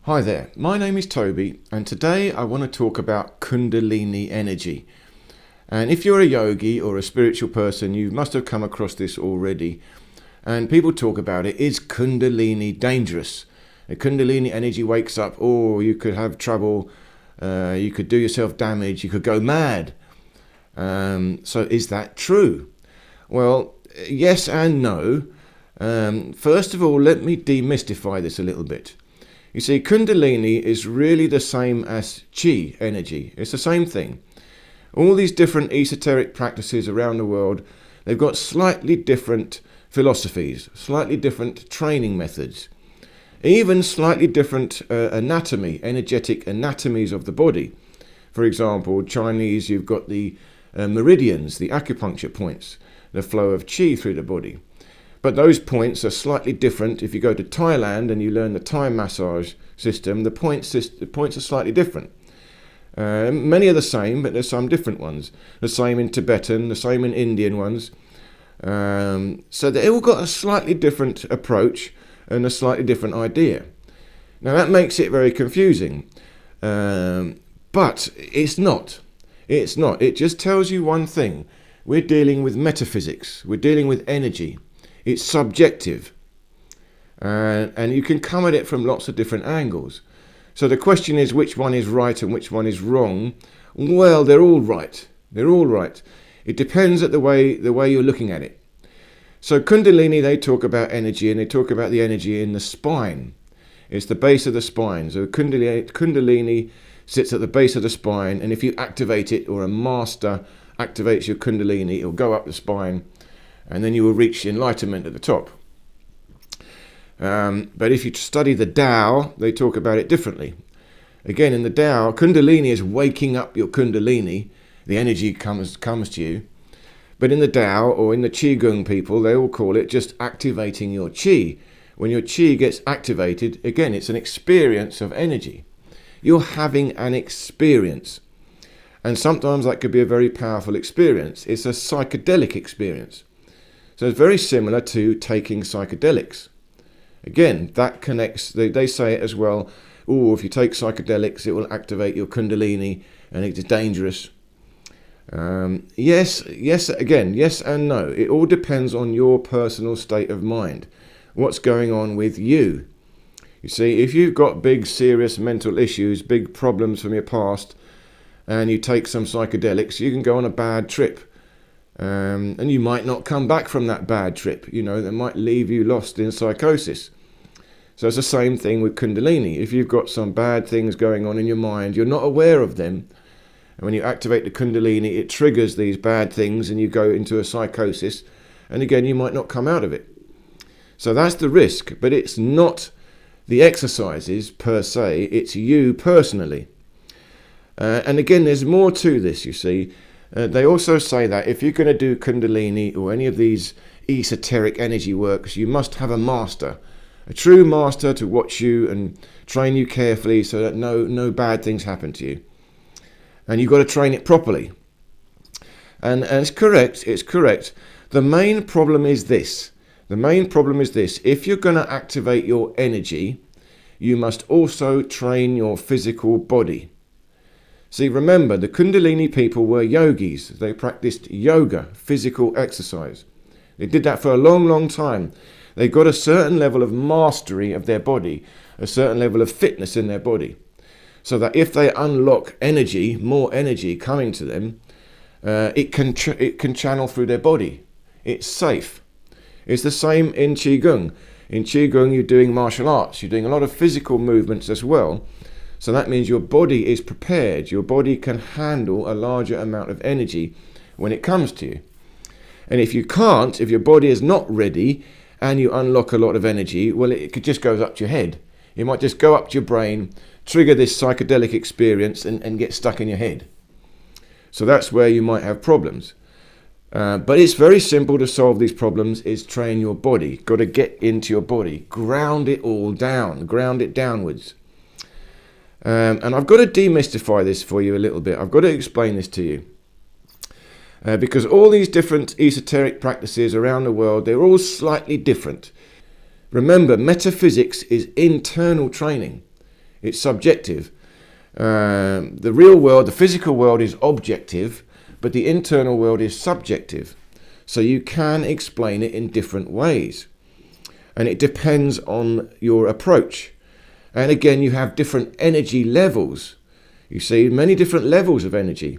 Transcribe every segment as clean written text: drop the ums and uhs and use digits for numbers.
Hi there, my name is Toby, and today I want to talk about Kundalini energy. And if you're a yogi or a spiritual person, you must have come across this already. And people talk about it. Is Kundalini dangerous? The Kundalini energy wakes up, or you could have trouble, you could do yourself damage, you could go mad. So is that true? Well, yes and no. First of all, let me demystify this a little bit. You see, Kundalini is really the same as Chi energy. It's the same thing. All these different esoteric practices around the world, they've got slightly different philosophies, slightly different training methods, even slightly different anatomy, energetic anatomies of the body. For example, Chinese, you've got the meridians, the acupuncture points, the flow of Chi through the body. But those points are slightly different. If you go to Thailand and you learn the Thai massage system, the points are slightly different. Many are the same, but there's some different ones. The same in Tibetan, the same in Indian ones. So they all got a slightly different approach and a slightly different idea. Now that makes it very confusing. But it's not. It's not. It just tells you one thing. We're dealing with metaphysics. We're dealing with energy. It's subjective, and you can come at it from lots of different angles. So the question is, which one is right and which one is wrong? Well, they're all right. They're all right. It depends at the way you're looking at it. So Kundalini, they talk about energy, and they talk about the energy in the spine. It's the base of the spine. So Kundalini sits at the base of the spine, and if you activate it, or a master activates your Kundalini, it'll go up the spine, and then you will reach enlightenment at the top. But if you study the Tao, they talk about it differently. Again, in the Tao, Kundalini is waking up your Kundalini. The energy comes to you. But in the Tao, or in the Qigong people, they all call it just activating your Qi. When your Qi gets activated, again, it's an experience of energy. You're having an experience. And sometimes that could be a very powerful experience. It's a psychedelic experience. So it's very similar to taking psychedelics. Again, that connects, they say it as well, if you take psychedelics, it will activate your Kundalini and it's dangerous. Yes and no. It all depends on your personal state of mind. What's going on with you? You see, if you've got big, serious mental issues, big problems from your past, and you take some psychedelics, you can go on a bad trip. And you might not come back from that bad trip. They might leave you lost in psychosis. So it's the same thing with Kundalini. If you've got some bad things going on in your mind, you're not aware of them. And when you activate the Kundalini, it triggers these bad things and you go into a psychosis. And again, you might not come out of it. So that's the risk. But it's not the exercises per se. It's you personally. And again, there's more to this, you see. They also say that if you're going to do Kundalini or any of these esoteric energy works, you must have a master, a true master to watch you and train you carefully so that no bad things happen to you. And you've got to train it properly. And it's correct. The main problem is this. If you're going to activate your energy, you must also train your physical body. See, remember, the Kundalini people were yogis. They practiced yoga, physical exercise. They did that for a long, long time. They got a certain level of mastery of their body, a certain level of fitness in their body, so that if they unlock energy, more energy coming to them, it can channel through their body. It's safe. It's the same in Qigong. In Qigong, you're doing martial arts. You're doing a lot of physical movements as well. So that means your body is prepared. Your body can handle a larger amount of energy when it comes to you. And if you can't, if your body is not ready and you unlock a lot of energy, well, it just goes up to your head. It might just go up to your brain, trigger this psychedelic experience and get stuck in your head. So that's where you might have problems. But it's very simple to solve these problems, is train your body. Got to get into your body. Ground it all down. Ground it downwards. And I've got to demystify this for you a little bit. I've got to explain this to you. Because all these different esoteric practices around the world, they're all slightly different. Remember, metaphysics is internal training. It's subjective. The real world, the physical world, is objective, but the internal world is subjective. So you can explain it in different ways. And it depends on your approach. And again, you have different energy levels. You see, many different levels of energy.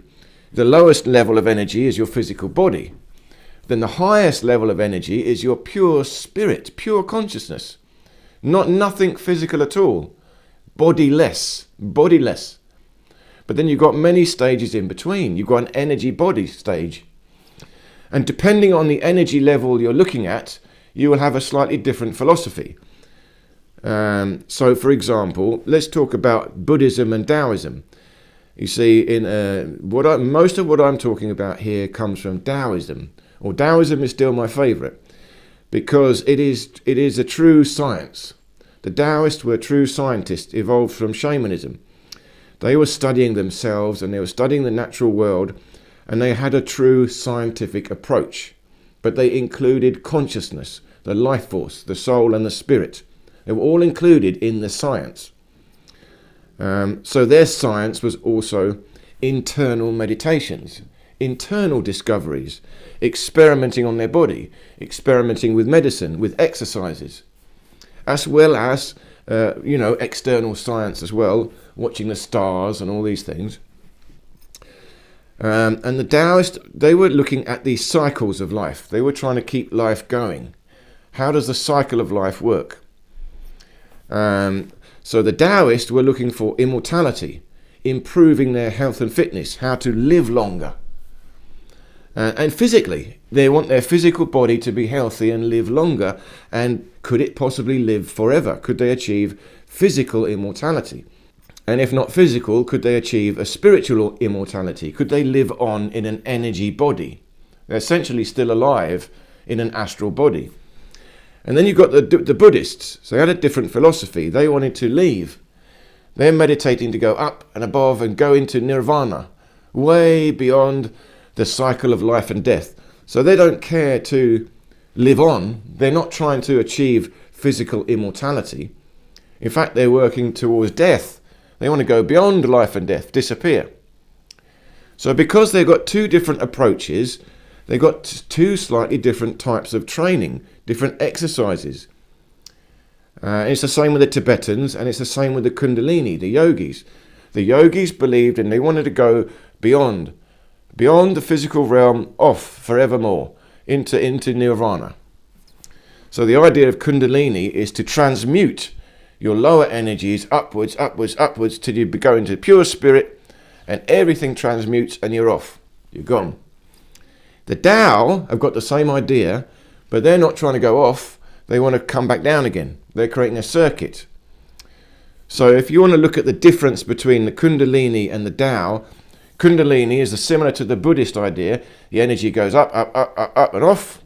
The lowest level of energy is your physical body. Then the highest level of energy is your pure spirit, pure consciousness. Nothing physical at all. Bodiless. But then you've got many stages in between. You've got an energy body stage. And depending on the energy level you're looking at, you will have a slightly different philosophy. So, for example, let's talk about Buddhism and Taoism. You see, most of what I'm talking about here comes from Taoism. Or Taoism is still my favourite because it is a true science. The Taoists were true scientists evolved from shamanism. They were studying themselves and they were studying the natural world, and they had a true scientific approach. But they included consciousness, the life force, the soul and the spirit. They were all included in the science. So their science was also internal meditations, internal discoveries, experimenting on their body, experimenting with medicine, with exercises, as well as, external science as well, watching the stars and all these things. And the Taoists, they were looking at the cycles of life. They were trying to keep life going. How does the cycle of life work? So the Taoists were looking for immortality, improving their health and fitness, how to live longer. And physically, they want their physical body to be healthy and live longer. And could it possibly live forever? Could they achieve physical immortality? And if not physical, could they achieve a spiritual immortality? Could they live on in an energy body? They're essentially still alive in an astral body. And then you've got the Buddhists. So they had a different philosophy. They wanted to leave. They're meditating to go up and above and go into nirvana, way beyond the cycle of life and death. So they don't care to live on. They're not trying to achieve physical immortality. In fact, they're working towards death. They want to go beyond life and death, disappear. So because they've got two different approaches, they've got two slightly different types of training, different exercises. It's the same with the Tibetans, and it's the same with the Kundalini, the yogis. The yogis believed and they wanted to go beyond the physical realm, off forevermore, into nirvana. So the idea of Kundalini is to transmute your lower energies upwards, till you go into pure spirit, and everything transmutes and you're off. You're gone. The Tao have got the same idea, but they're not trying to go off. They want to come back down again. They're creating a circuit. So if you want to look at the difference between the Kundalini and the Tao, Kundalini is similar to the Buddhist idea. The energy goes up and off.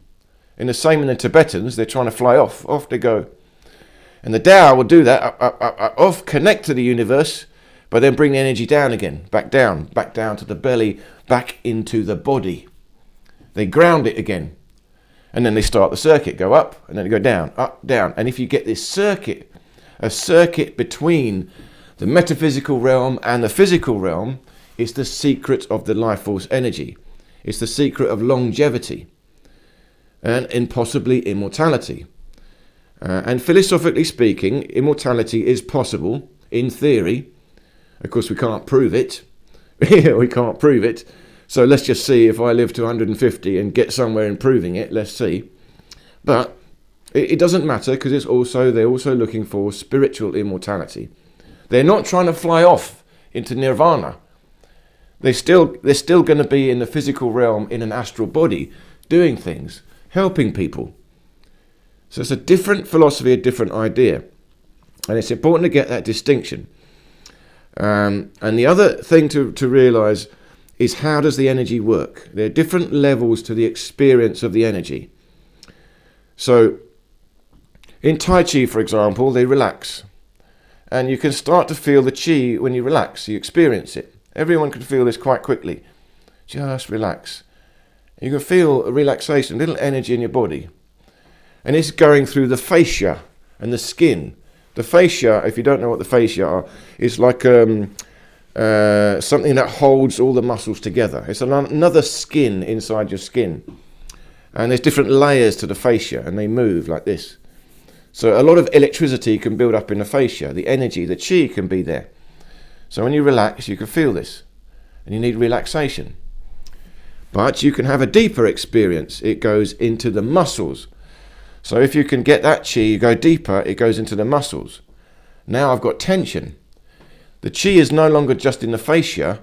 And the same in the Tibetans, they're trying to fly off. Off they go. And the Tao will do that, up, off, connect to the universe, but then bring the energy down again, back down to the belly, back into the body. They ground it again. And then they start the circuit, go up, and then they go down, up, down. And if you get this circuit, a circuit between the metaphysical realm and the physical realm, it's the secret of the life force energy. It's the secret of longevity and possibly immortality. And philosophically speaking, immortality is possible in theory. Of course, we can't prove it. We can't prove it. So let's just see if I live to 150 and get somewhere in proving it. Let's see. But it doesn't matter because they're also looking for spiritual immortality. They're not trying to fly off into nirvana. They're still going to be in the physical realm in an astral body, doing things, helping people. So it's a different philosophy, a different idea. And it's important to get that distinction. And the other thing to realise is how does the energy work? There are different levels to the experience of the energy. So in Tai Chi, for example, they relax. And you can start to feel the Chi when you relax, you experience it. Everyone can feel this quite quickly. Just relax. You can feel a relaxation, a little energy in your body. And it's going through the fascia and the skin, The fascia, if you don't know what the fascia are, is like something that holds all the muscles together. It's another skin inside your skin. And there's different layers to the fascia, and they move like this. So a lot of electricity can build up in the fascia. The energy, the chi can be there. So when you relax, you can feel this. And you need relaxation. But you can have a deeper experience. It goes into the muscles. So if you can get that chi, you go deeper, it goes into the muscles. Now I've got tension. The chi is no longer just in the fascia.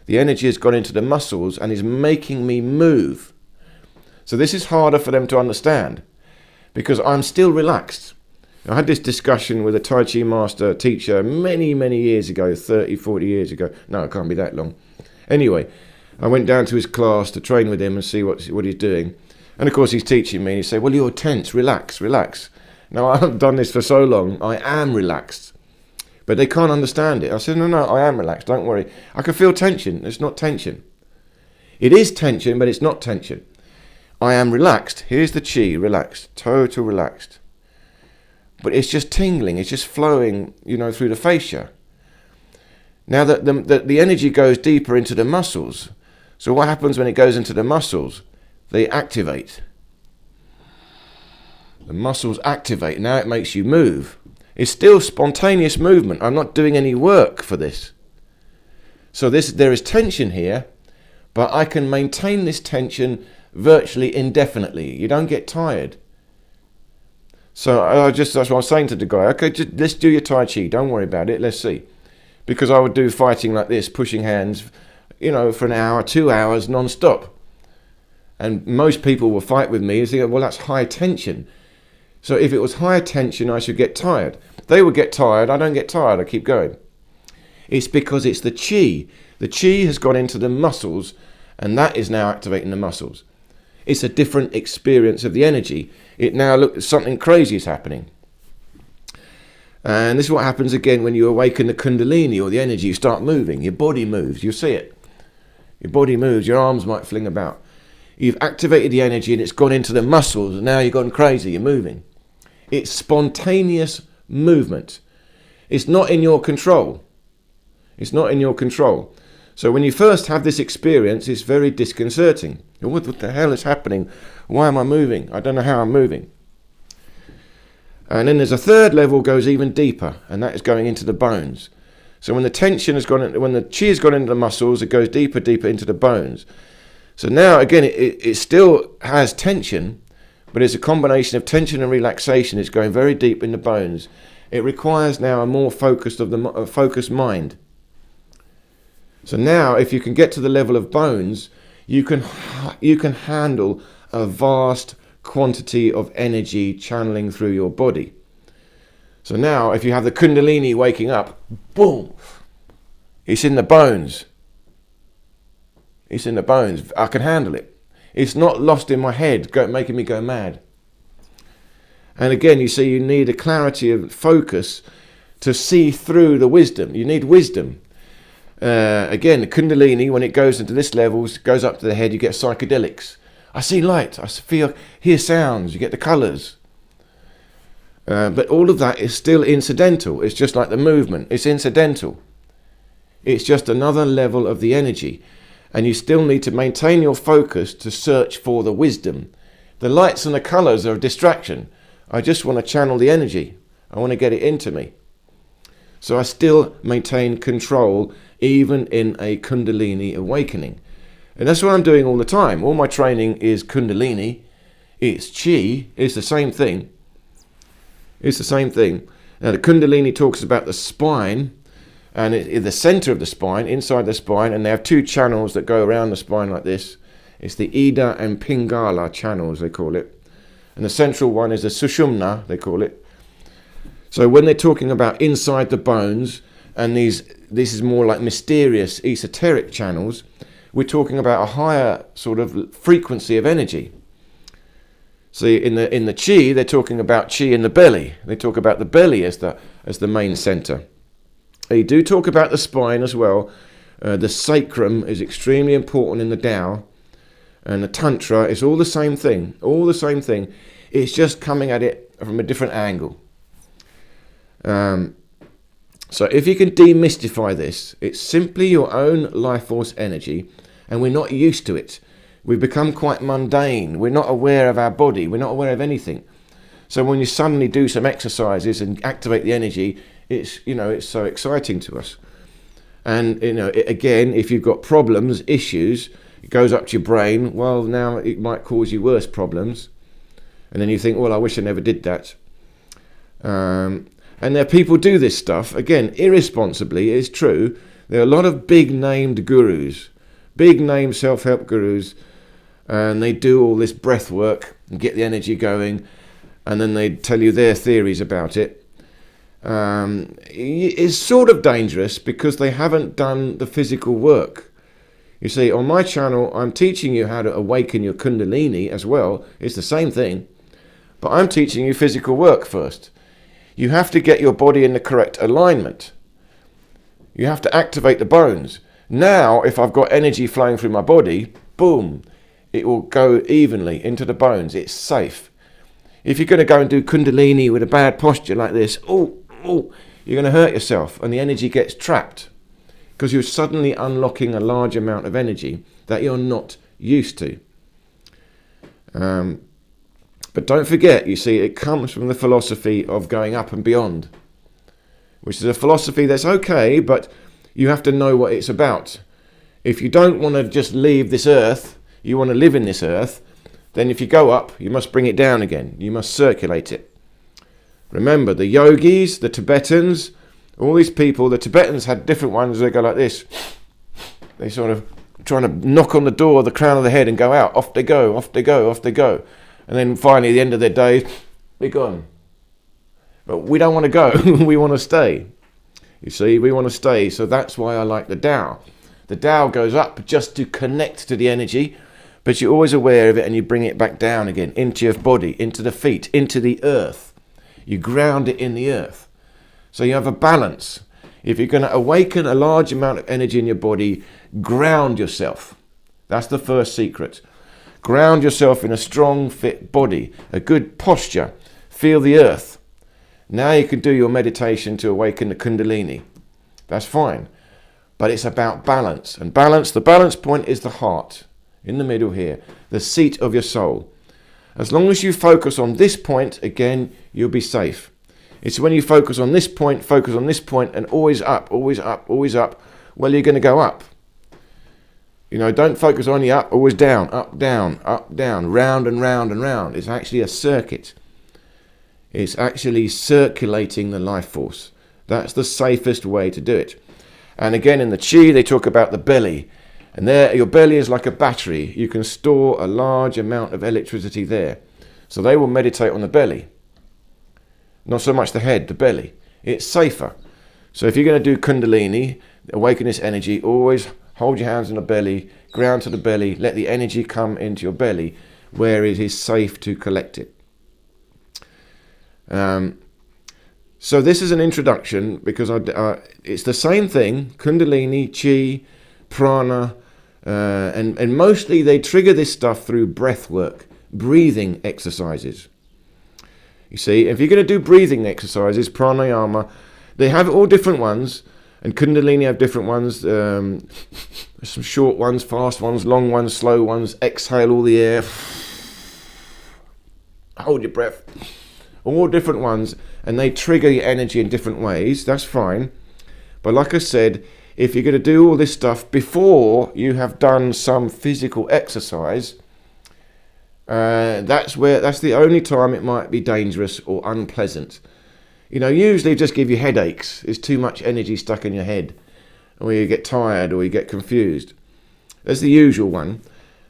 The energy has gone into the muscles and is making me move. So this is harder for them to understand because I'm still relaxed. I had this discussion with a Tai Chi master teacher many, many years ago, 30, 40 years ago. No, it can't be that long. Anyway, I went down to his class to train with him and see what he's doing. And of course he's teaching me and he said, well, you're tense, relax, relax. Now I've done this for so long, I am relaxed. But they can't understand it. I said, no, I am relaxed, don't worry. I can feel tension, it's not tension. It is tension, but it's not tension. I am relaxed. Here's the chi, relaxed, total relaxed. But it's just tingling, it's just flowing, through the fascia. Now that the energy goes deeper into the muscles. So what happens when it goes into the muscles? They activate. The muscles activate. Now it makes you move. It's still spontaneous movement. I'm not doing any work for this. So there is tension here, but I can maintain this tension virtually indefinitely. You don't get tired. So that's what I was saying to the guy. Okay, let's do your Tai Chi. Don't worry about it. Let's see. Because I would do fighting like this, pushing hands, for an hour, 2 hours, non-stop. And most people will fight with me and say, well, that's high tension. So if it was high tension, I should get tired. They would get tired. I don't get tired. I keep going. It's because it's the chi. The chi has gone into the muscles, and that is now activating the muscles. It's a different experience of the energy. It now looks something crazy is happening. And this is what happens again when you awaken the kundalini or the energy. You start moving. Your body moves. You see it. Your body moves. Your arms might fling about. You've activated the energy and it's gone into the muscles. And now you've gone crazy. You're moving. It's spontaneous movement. It's not in your control. It's not in your control. So when you first have this experience, it's very disconcerting. What the hell is happening? Why am I moving? I don't know how I'm moving. And then there's a third level, goes even deeper, and that is going into the bones. So when the tension has gone, when the chi has gone into the muscles, it goes deeper, deeper into the bones. So now again, it still has tension, but it's a combination of tension and relaxation. It's going very deep in the bones. It requires now a more focused mind. So now, if you can get to the level of bones, you can handle a vast quantity of energy channeling through your body. So now, if you have the kundalini waking up, boom, it's in the bones. It's in the bones. I can handle it. It's not lost in my head, making me go mad. And again, you see, you need a clarity of focus to see through the wisdom. You need wisdom. Again, the kundalini, when it goes into this level, goes up to the head, you get psychedelics. I see light, hear sounds, you get the colours. But all of that is still incidental. It's just like the movement. It's incidental. It's just another level of the energy. And you still need to maintain your focus to search for the wisdom. The lights and the colours are a distraction. I just want to channel the energy. I want to get it into me. So I still maintain control even in a kundalini awakening. And that's what I'm doing all the time. All my training is kundalini. It's chi. It's the same thing. It's the same thing. Now the kundalini talks about the spine and the center of the spine, inside the spine, and they have two channels that go around the spine like this. It's the Ida and Pingala channels, they call it. And the central one is the Sushumna, they call it. So when they're talking about inside the bones, and this is more like mysterious, esoteric channels, we're talking about a higher sort of frequency of energy. See, in the chi, they're talking about chi in the belly. They talk about the belly as the main center. They do talk about the spine as well. The sacrum is extremely important in the Tao, and the Tantra is all the same thing. All the same thing. It's just coming at it from a different angle. So if you can demystify this, it's simply your own life force energy, and we're not used to it. We've become quite mundane. We're not aware of our body. We're not aware of anything. So when you suddenly do some exercises and activate the energy, it's so exciting to us. And again, if you've got problems, issues, it goes up to your brain. Well, now it might cause you worse problems, and then you think, well, I wish I never did that. And there people do this stuff, again, irresponsibly. It's true. There are a lot of big-named gurus, big-name self-help gurus, and they do all this breath work and get the energy going, and then they tell you their theories about it. It's sort of dangerous because they haven't done the physical work. You see, on my channel, I'm teaching you how to awaken your Kundalini as well. It's the same thing, but I'm teaching you physical work first. You have to get your body in the correct alignment. You have to activate the bones. Now, if I've got energy flowing through my body, boom, it will go evenly into the bones. It's safe. If you're going to go and do Kundalini with a bad posture like this, you're going to hurt yourself, and the energy gets trapped because you're suddenly unlocking a large amount of energy that you're not used to. But don't forget, you see, it comes from the philosophy of going up and beyond, which is a philosophy that's okay, but you have to know what it's about. If you don't want to just leave this earth, you want to live in this earth, then if you go up, you must bring it down again. You must circulate it. Remember, the yogis, the Tibetans, all these people, the Tibetans had different ones. They go like this. They sort of trying to knock on the door of the crown of the head and go out. Off they go, off they go, off they go. And then finally, at the end of their days, they're gone. But we don't want to go. We want to stay. You see, we want to stay. So that's why I like the Tao. The Tao goes up just to connect to the energy, but you're always aware of it and you bring it back down again into your body, into the feet, into the earth. You ground it in the earth. So you have a balance. If you're going to awaken a large amount of energy in your body, ground yourself. That's the first secret. Ground yourself in a strong, fit body, a good posture. Feel the earth. Now you can do your meditation to awaken the Kundalini. That's fine. But it's about balance. And balance, the balance point is the heart, in the middle here, the seat of your soul. As long as you focus on this point, again, you'll be safe. It's when you focus on this point, and always up, always up, always up, well, you're going to go up. Don't focus on the up, always down, up, down, round and round and round. It's actually a circuit. It's actually circulating the life force. That's the safest way to do it. And again, in the Qi, they talk about the belly. And there, your belly is like a battery. You can store a large amount of electricity there. So they will meditate on the belly. Not so much the head, the belly. It's safer. So if you're going to do Kundalini, awaken this energy, always hold your hands on the belly, ground to the belly, let the energy come into your belly where it is safe to collect it. So this is an introduction because it's the same thing, Kundalini, Qi, Prana, and mostly they trigger this stuff through breath work, breathing exercises. You see, if you're going to do breathing exercises, pranayama, they have all different ones, and Kundalini have different ones, some short ones, fast ones, long ones, slow ones, exhale all the air, hold your breath, all different ones, and they trigger your energy in different ways. That's fine. But like I said, if you're going to do all this stuff before you have done some physical exercise, that's the only time it might be dangerous or unpleasant. Usually just give you headaches. There's too much energy stuck in your head, or you get tired, or you get confused. That's the usual one.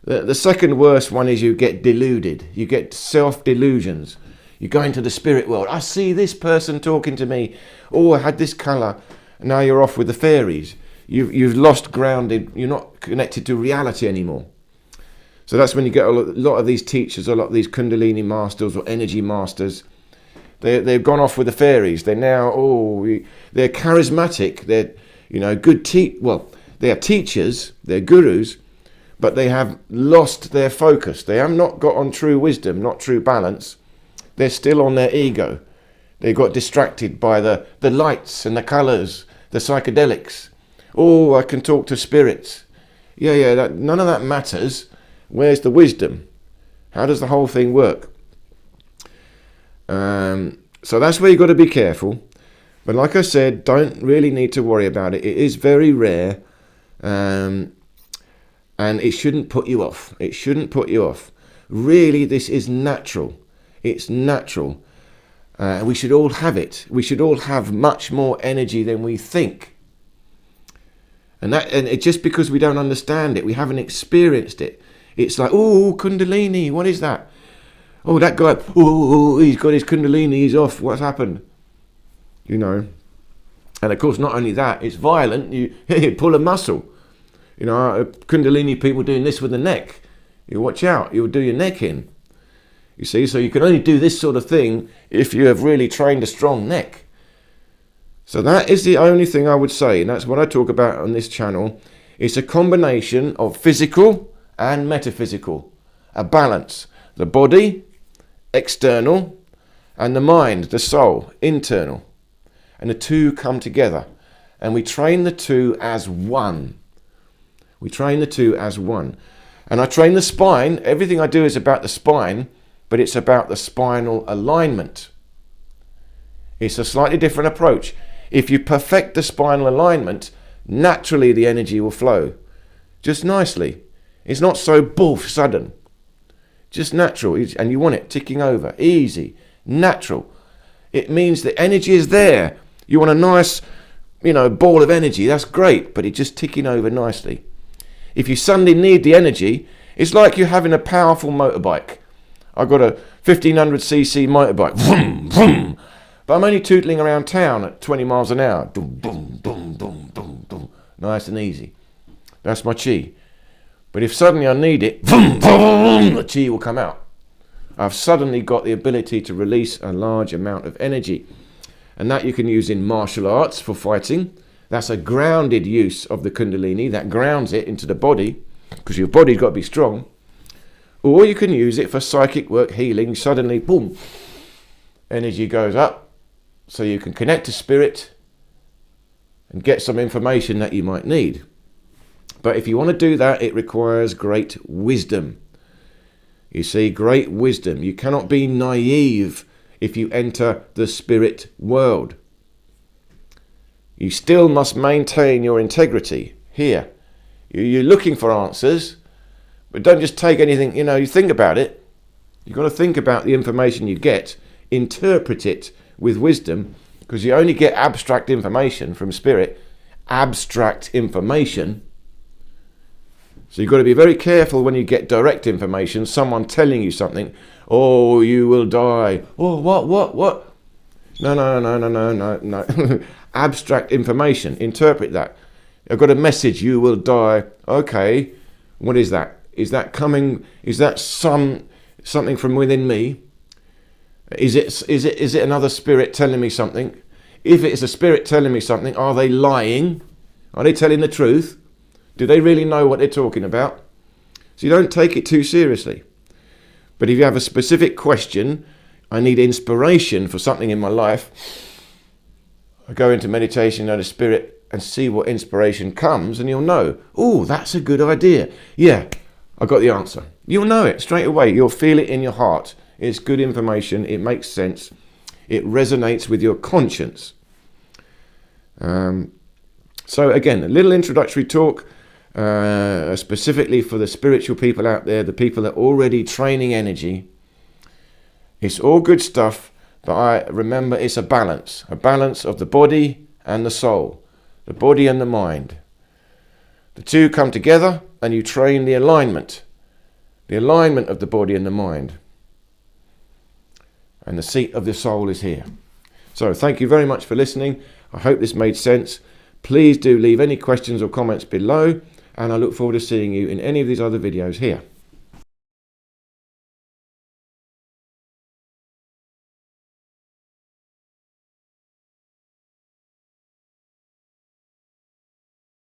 The second worst one is you get deluded. You get self-delusions. You go into the spirit world. I see this person talking to me. Oh, I had this colour. Now you're off with the fairies. You've lost grounded. You're not connected to reality anymore. So that's when you get a lot of these teachers, a lot of these Kundalini masters or energy masters. They've gone off with the fairies. They're now, they're charismatic. They're, good they are teachers, they're gurus, but they have lost their focus. They have not got on true wisdom, not true balance. They're still on their ego. They got distracted by the lights and the colours, the psychedelics. Oh, I can talk to spirits. Yeah, none of that matters. Where's the wisdom? How does the whole thing work? So that's where you've got to be careful. But like I said, don't really need to worry about it. It is very rare. And it shouldn't put you off. It shouldn't put you off. Really, this is natural. It's natural. We should all have it. We should all have much more energy than we think. And just because we don't understand it, we haven't experienced it. It's like, oh, Kundalini, what is that? Oh, that guy, oh, he's got his Kundalini, he's off. What's happened? You know. And of course, not only that, it's violent. You pull a muscle. You know, Kundalini people doing this with the neck. You watch out, you'll do your neck in. You see, so you can only do this sort of thing if you have really trained a strong neck. So that is the only thing I would say, and that's what I talk about on this channel. It's a combination of physical and metaphysical, a balance. The body, external, and the mind, the soul, internal. And the two come together. And we train the two as one. We train the two as one. And I train the spine. Everything I do is about the spine, but it's about the spinal alignment. It's a slightly different approach. If you perfect the spinal alignment, naturally the energy will flow. Just nicely. It's not so boof sudden. Just natural. And you want it ticking over. Easy. Natural. It means the energy is there. You want a nice, ball of energy. That's great. But it's just ticking over nicely. If you suddenly need the energy, it's like you're having a powerful motorbike. I've got a 1500cc motorbike. Vroom, vroom. But I'm only tootling around town at 20 miles an hour. Boom, boom, boom, boom, boom, boom. Nice and easy. That's my chi. But if suddenly I need it, vroom, vroom, the chi will come out. I've suddenly got the ability to release a large amount of energy. And that you can use in martial arts for fighting. That's a grounded use of the Kundalini. That grounds it into the body, because your body's got to be strong. Or you can use it for psychic work, healing. Suddenly, boom, energy goes up. So you can connect to spirit and get some information that you might need. But if you want to do that, it requires great wisdom. You see, great wisdom. You cannot be naive if you enter the spirit world. You still must maintain your integrity here. You're looking for answers, but don't just take anything, you think about it. You've got to think about the information you get, interpret it with wisdom, because you only get abstract information from spirit. Abstract information. So you've got to be very careful when you get direct information, someone telling you something. Oh, you will die. Oh, what? No. Abstract information. Interpret that. I've got a message. You will die. Okay. What is that? Is that coming? Is that something from within me? Is it another spirit telling me something? If it's a spirit telling me something, are they lying? Are they telling the truth? Do they really know what they're talking about? So you don't take it too seriously. But if you have a specific question, I need inspiration for something in my life, I go into meditation, know the spirit, and see what inspiration comes, and you'll know, oh, that's a good idea. Yeah, I got the answer. You'll know it straight away. You'll feel it in your heart. It's good information. It makes sense. It resonates with your conscience. So again, a little introductory talk, specifically for the spiritual people out there, the people that are already training energy. It's all good stuff, but I remember it's a balance of the body and the soul, the body and the mind. The two come together and you train the alignment of the body and the mind. And the seat of the soul is here. So thank you very much for listening. I hope this made sense. Please do leave any questions or comments below, and I look forward to seeing you in any of these other videos here.